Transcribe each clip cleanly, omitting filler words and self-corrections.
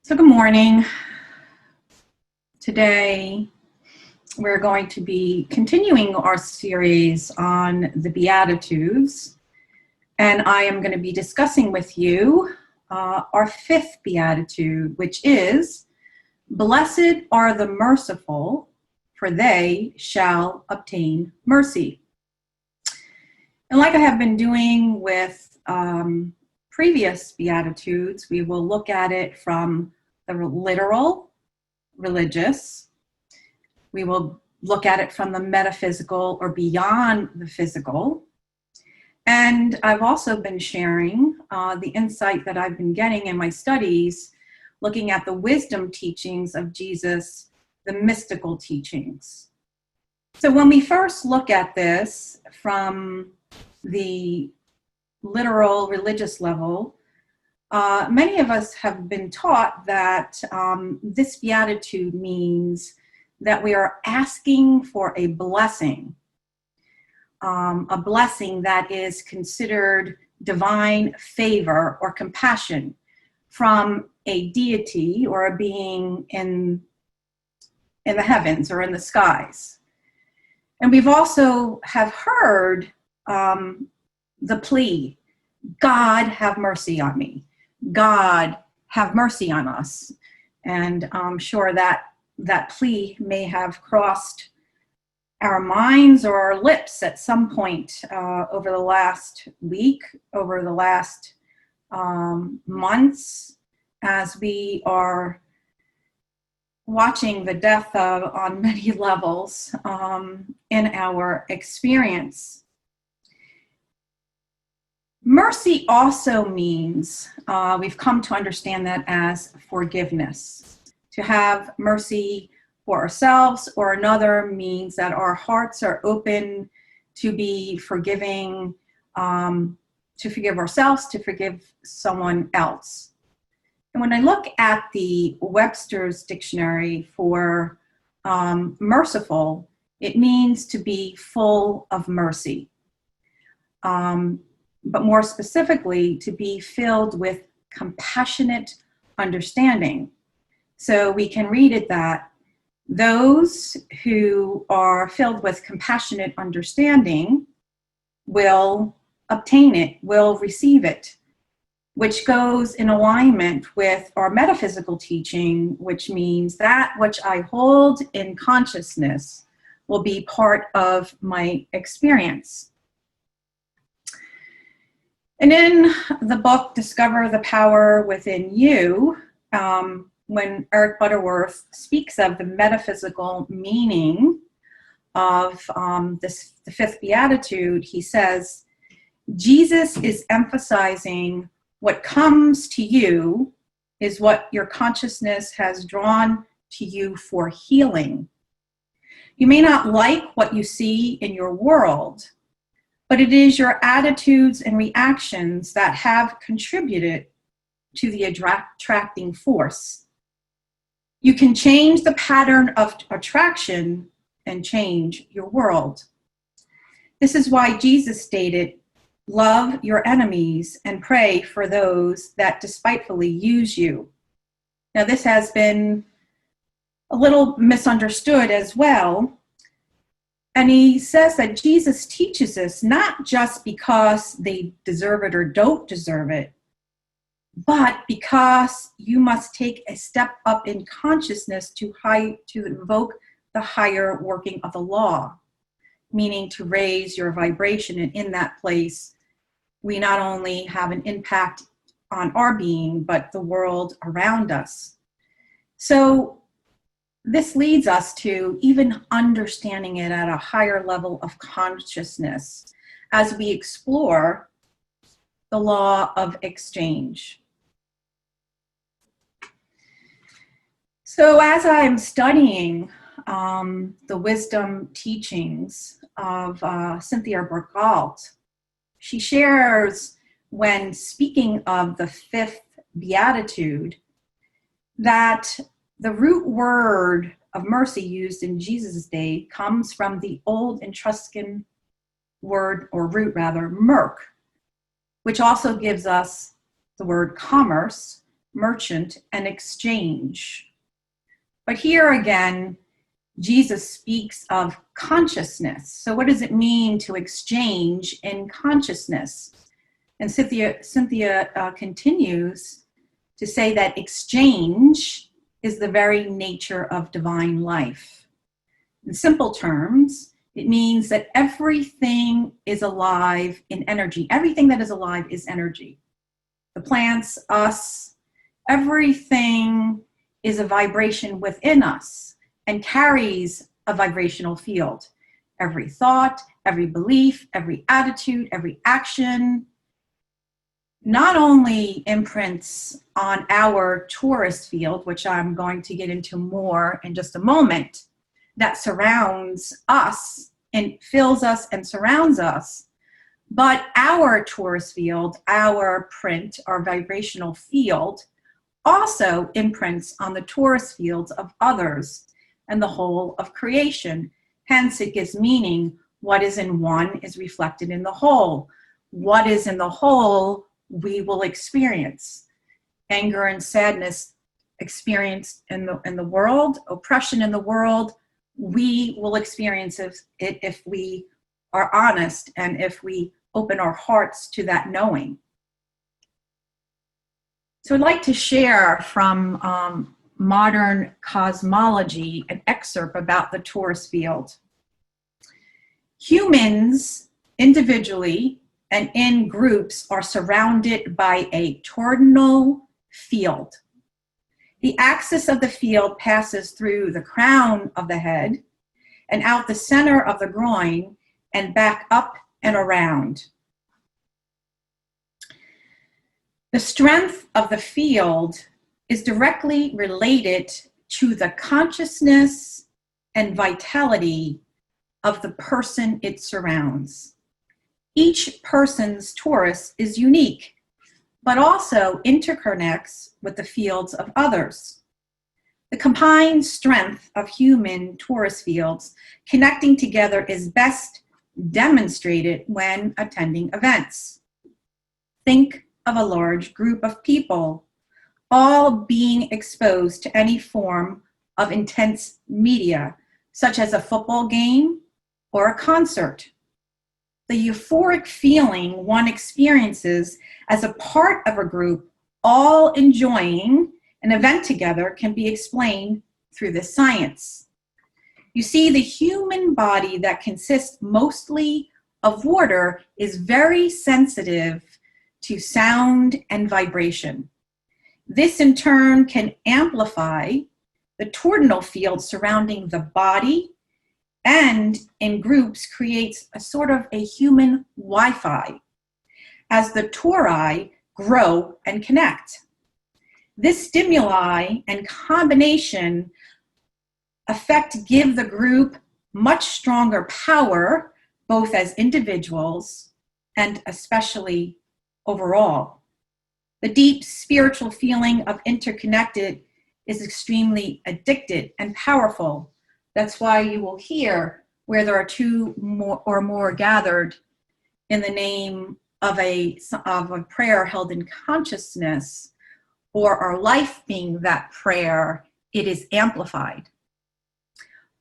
So good morning. Today we're going to be continuing our series on the Beatitudes, and I am going to be discussing with you our fifth Beatitude, which is, "Blessed are the merciful, for they shall obtain mercy." And like I have been doing with previous Beatitudes, we will look at it from the literal, religious. We will look at it from the metaphysical or beyond the physical. And I've also been sharing the insight that I've been getting in my studies, looking at the wisdom teachings of Jesus, the mystical teachings. So when we first look at this from the literal religious level, many of us have been taught that this beatitude means that we are asking for a blessing that is considered divine favor or compassion from a deity or a being in the heavens or in the skies. And we've also have heard the plea, "God, have mercy on me. God, have mercy on us." And I'm sure that that plea may have crossed our minds or our lips at some point over the last week, over the last months, as we are watching the death on many levels in our experience. Mercy also means, we've come to understand that as forgiveness. To have mercy for ourselves or another means that our hearts are open to be forgiving, to forgive ourselves, to forgive someone else. And when I look at the Webster's dictionary for merciful, it means to be full of mercy. But more specifically, to be filled with compassionate understanding. So we can read it that those who are filled with compassionate understanding will obtain it, will receive it, which goes in alignment with our metaphysical teaching, which means that which I hold in consciousness will be part of my experience. And in the book, Discover the Power Within You, when Eric Butterworth speaks of the metaphysical meaning of the fifth beatitude, he says, Jesus is emphasizing what comes to you is what your consciousness has drawn to you for healing. You may not like what you see in your world, but it is your attitudes and reactions that have contributed to the attracting force. You can change the pattern of attraction and change your world. This is why Jesus stated, "Love your enemies and pray for those that despitefully use you." Now, this has been a little misunderstood as well. And he says that Jesus teaches us not just because they deserve it or don't deserve it, but because you must take a step up in consciousness to invoke the higher working of the law, meaning to raise your vibration. And in that place, we not only have an impact on our being, but the world around us. So this leads us to even understanding it at a higher level of consciousness as we explore the law of exchange. So as I'm studying the wisdom teachings of Cynthia Burkhalter, she shares, when speaking of the fifth beatitude, that the root word of mercy used in Jesus' day comes from the old Etruscan word, or root rather, merc, which also gives us the word commerce, merchant, and exchange. But here again, Jesus speaks of consciousness. So what does it mean to exchange in consciousness? And Cynthia continues to say that exchange is the very nature of divine life. In simple terms, it means that everything is alive in energy. Everything that is alive is energy. The plants, us, everything is a vibration within us and carries a vibrational field. Every thought, every belief, every attitude, every action not only imprints on our torus field, which I'm going to get into more in just a moment, that surrounds us and fills us and surrounds us, but our torus field, our print, our vibrational field, also imprints on the torus fields of others and the whole of creation. Hence, it gives meaning. What is in one is reflected in the whole. What is in the whole, we will experience. Anger and sadness experienced in the world, oppression in the world, we will experience it if we are honest and if we open our hearts to that knowing. So I'd like to share from modern cosmology an excerpt about the torus field. Humans, individually and in groups, are surrounded by a torsional field. The axis of the field passes through the crown of the head and out the center of the groin and back up and around. The strength of the field is directly related to the consciousness and vitality of the person it surrounds. Each person's torus is unique, but also interconnects with the fields of others. The combined strength of human torus fields connecting together is best demonstrated when attending events. Think of a large group of people, all being exposed to any form of intense media, such as a football game or a concert. The euphoric feeling one experiences as a part of a group all enjoying an event together can be explained through this science. You see, the human body that consists mostly of water is very sensitive to sound and vibration. This in turn can amplify the torsional field surrounding the body, and in groups creates a sort of a human Wi-Fi as the tori grow and connect. This stimuli and combination effect give the group much stronger power, both as individuals and especially overall. The deep spiritual feeling of interconnected is extremely addicted and powerful. That's why you will hear where there are two or more gathered in the name of a prayer held in consciousness, or our life being that prayer, it is amplified.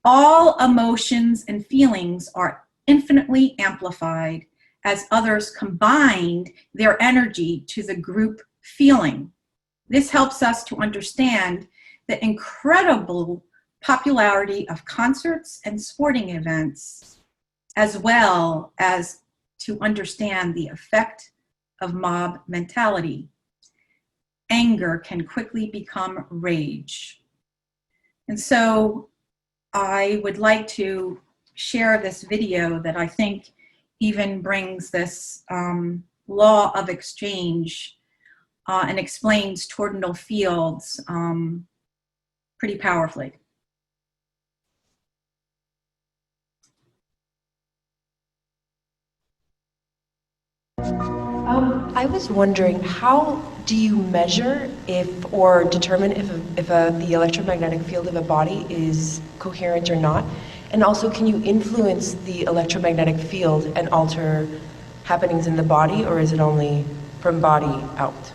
All emotions and feelings are infinitely amplified as others combined their energy to the group feeling. This helps us to understand the incredible popularity of concerts and sporting events, as well as to understand the effect of mob mentality. Anger can quickly become rage. And so I would like to share this video that I think even brings this law of exchange and explains torsional fields pretty powerfully. I was wondering, how do you measure or determine if the electromagnetic field of a body is coherent or not? And also, can you influence the electromagnetic field and alter happenings in the body, or is it only from body out?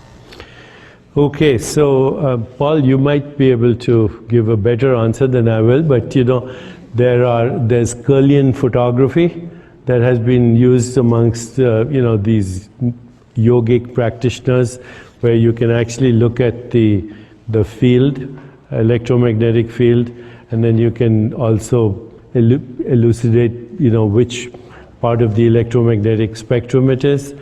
Okay, so Paul, you might be able to give a better answer than I will, but you know, there's Kirlian photography that has been used amongst you know, these yogic practitioners, where you can actually look at the field, electromagnetic field, and then you can also elucidate, you know, which part of the electromagnetic spectrum it is.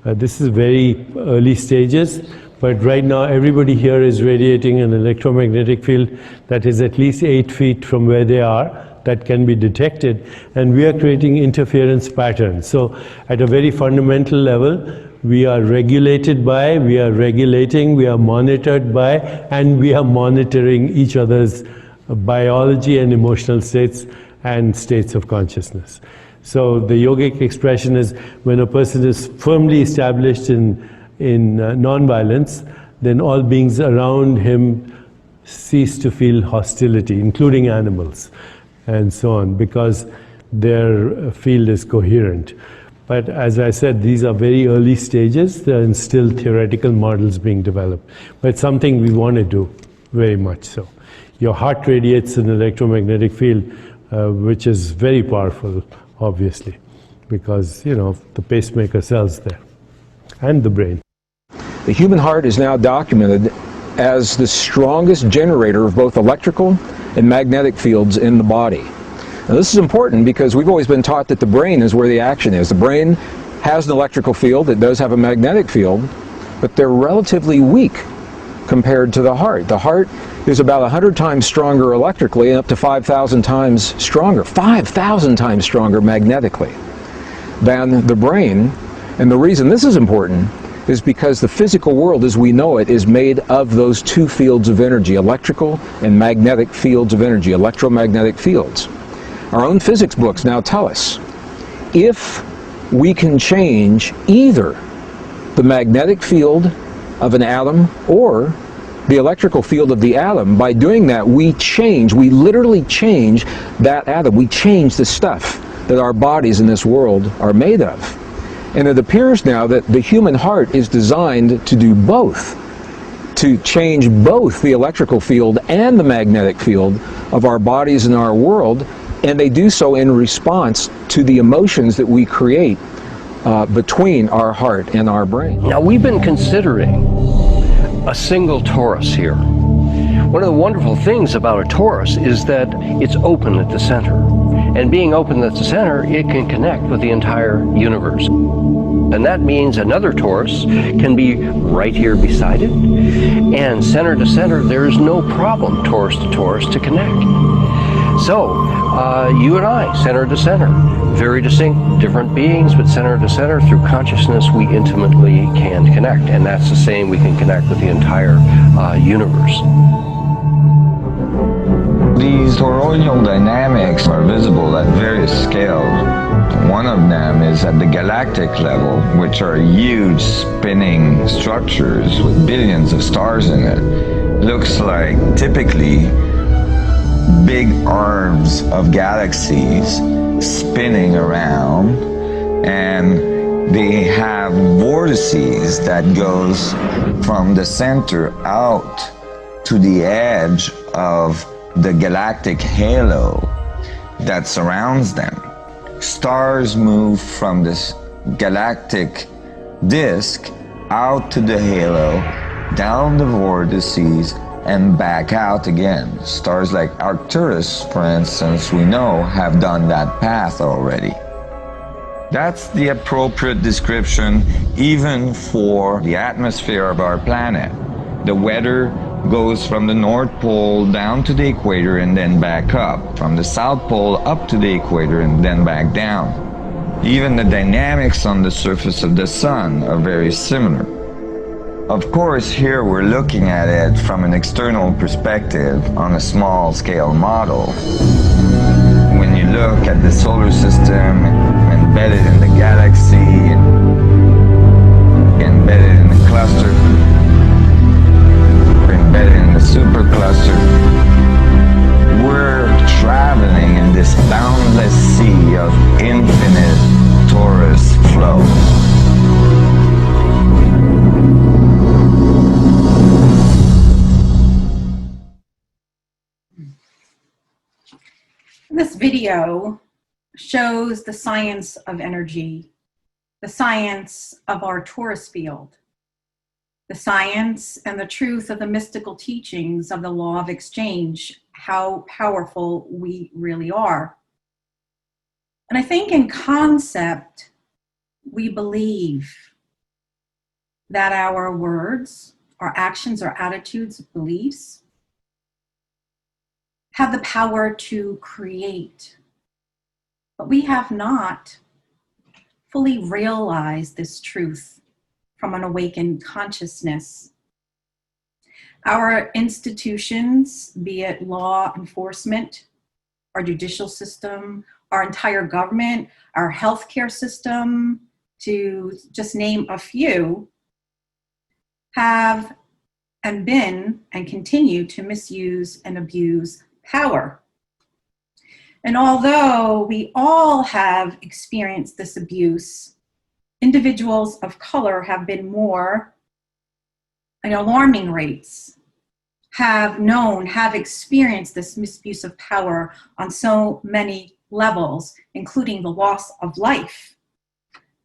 This is very early stages, but right now everybody here is radiating an electromagnetic field that is at least 8 feet from where they are, that can be detected, and we are creating interference patterns. So at a very fundamental level, we are regulated by, we are regulating, we are monitored by, and we are monitoring each other's biology and emotional states and states of consciousness. So the yogic expression is when a person is firmly established in non-violence, then all beings around him cease to feel hostility, including animals and so on, because their field is coherent. But as I said, these are very early stages, and still theoretical models being developed. But it's something we want to do, very much so. Your heart radiates an electromagnetic field, which is very powerful, obviously, because, you know, the pacemaker cells there, and the brain. The human heart is now documented as the strongest generator of both electrical and magnetic fields in the body. Now, this is important because we've always been taught that the brain is where the action is. The brain has an electrical field, it does have a magnetic field, but they're relatively weak compared to the heart. The heart is about 100 times stronger electrically and up to 5,000 times stronger, 5,000 times stronger magnetically than the brain. And the reason this is important is because the physical world as we know it is made of those two fields of energy, electrical and magnetic fields of energy, electromagnetic fields. Our own physics books now tell us if we can change either the magnetic field of an atom or the electrical field of the atom, by doing that we literally change that atom. We change the stuff that our bodies in this world are made of. And it appears now that the human heart is designed to do both, to change both the electrical field and the magnetic field of our bodies and our world, and they do so in response to the emotions that we create between our heart and our brain. Now, we've been considering a single torus here. One of the wonderful things about a torus is that it's open at the center. And being open at the center, it can connect with the entire universe. And that means another torus can be right here beside it. And center to center, there is no problem, torus to torus, to connect. So, you and I, center to center, very distinct, different beings, but center to center, through consciousness, we intimately can connect. And that's the same, we can connect with the entire universe. These toroidal dynamics are visible at various scales. One of them is at the galactic level, which are huge spinning structures with billions of stars in it. Looks like typically big arms of galaxies spinning around, and they have vortices that goes from the center out to the edge of the galactic halo that surrounds them. Stars move from this galactic disk out to the halo, down the vortices, and back out again. Stars like Arcturus, for instance, we know have done that path already. That's the appropriate description even for the atmosphere of our planet. The weather goes from the North Pole down to the equator and then back up, from the South Pole up to the equator and then back down. Even the dynamics on the surface of the sun are very similar. Of course, here we're looking at it from an external perspective on a small scale model. When you look at the solar system embedded in the galaxy, embedded in the cluster, embedded in the supercluster, we're traveling in this boundless sea of infinite torus flow. This video shows the science of energy, the science of our torus field, the science and the truth of the mystical teachings of the law of exchange, how powerful we really are. And I think in concept, we believe that our words, our actions, our attitudes, beliefs have the power to create. But we have not fully realized this truth from an awakened consciousness. Our institutions, be it law enforcement, our judicial system, our entire government, our healthcare system, to just name a few, have and been and continue to misuse and abuse power. And although we all have experienced this abuse, individuals of color have been more, in alarming rates, have experienced this misuse of power on so many levels, including the loss of life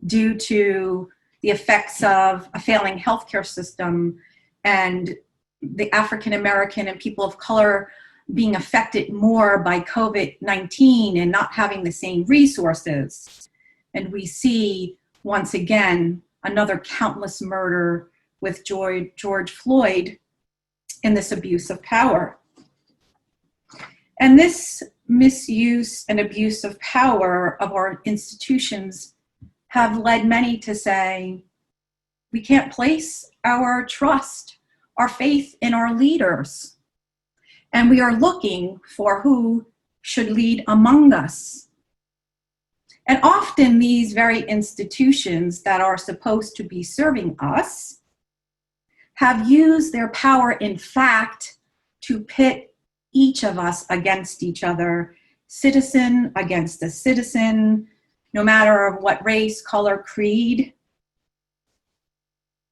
due to the effects of a failing healthcare system and the African American and people of color being affected more by COVID-19 and not having the same resources. And we see, once again, another countless murder with George Floyd in this abuse of power. And this misuse and abuse of power of our institutions have led many to say, we can't place our trust, our faith in our leaders. And we are looking for who should lead among us. And often these very institutions that are supposed to be serving us have used their power, in fact, to pit each of us against each other, citizen against a citizen, no matter of what race, color, creed.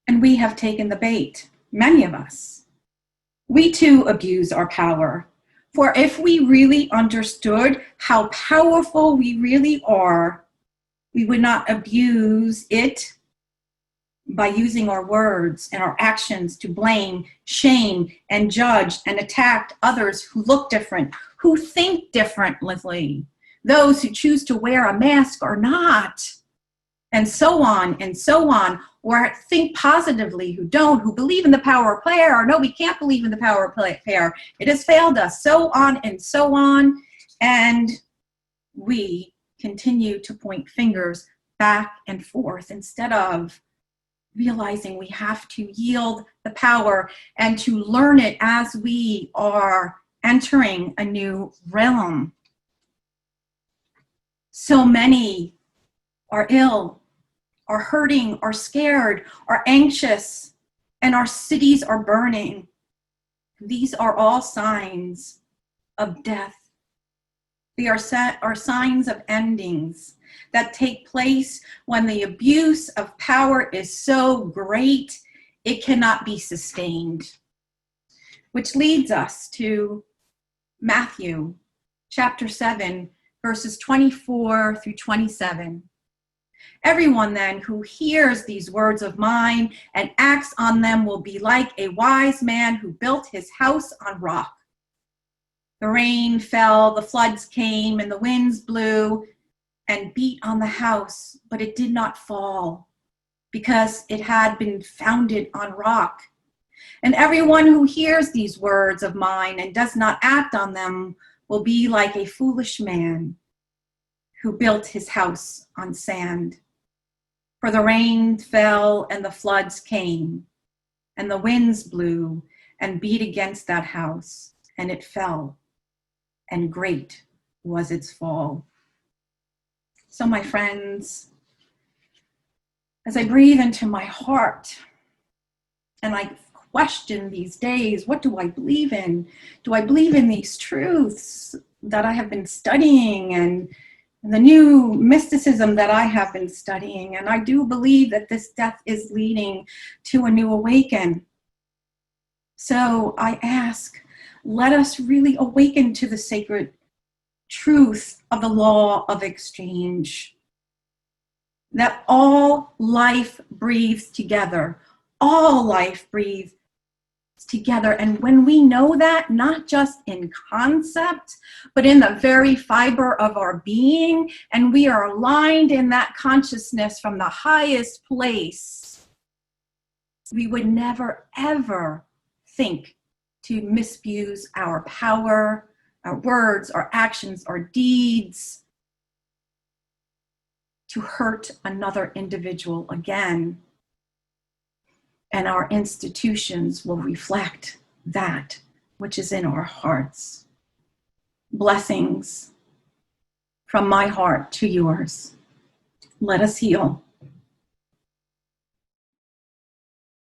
And we have taken the bait, many of us. We too abuse our power. For if we really understood how powerful we really are, we would not abuse it by using our words and our actions to blame, shame, and judge and attack others who look different, who think differently, those who choose to wear a mask or not, and so on, or think positively, who don't, who believe in the power of prayer, or no, we can't believe in the power of prayer. It has failed us, so on and so on. And we continue to point fingers back and forth instead of realizing we have to yield the power and to learn it as we are entering a new realm. So many are ill, are hurting, are scared, are anxious, and our cities are burning. These are all signs of death. They are signs of endings that take place when the abuse of power is so great it cannot be sustained. Which leads us to Matthew chapter 7, verses 24 through 27. Everyone then who hears these words of mine and acts on them will be like a wise man who built his house on rock. The rain fell, the floods came, and the winds blew and beat on the house, but it did not fall because it had been founded on rock. And everyone who hears these words of mine and does not act on them will be like a foolish man who built his house on sand. For the rain fell and the floods came, and the winds blew and beat against that house, and it fell, and great was its fall. So my friends, as I breathe into my heart, and I question these days, what do I believe in? Do I believe in these truths that I have been studying and the new mysticism that I have been studying? And I do believe that this death is leading to a new awaken. So I ask, let us really awaken to the sacred truth of the law of exchange, that all life breathes together. All life breathes together. And when we know that, not just in concept, but in the very fiber of our being, and we are aligned in that consciousness from the highest place, we would never, ever think to misuse our power, our words, our actions, our deeds, to hurt another individual again. And our institutions will reflect that which is in our hearts. Blessings from my heart to yours. Let us heal.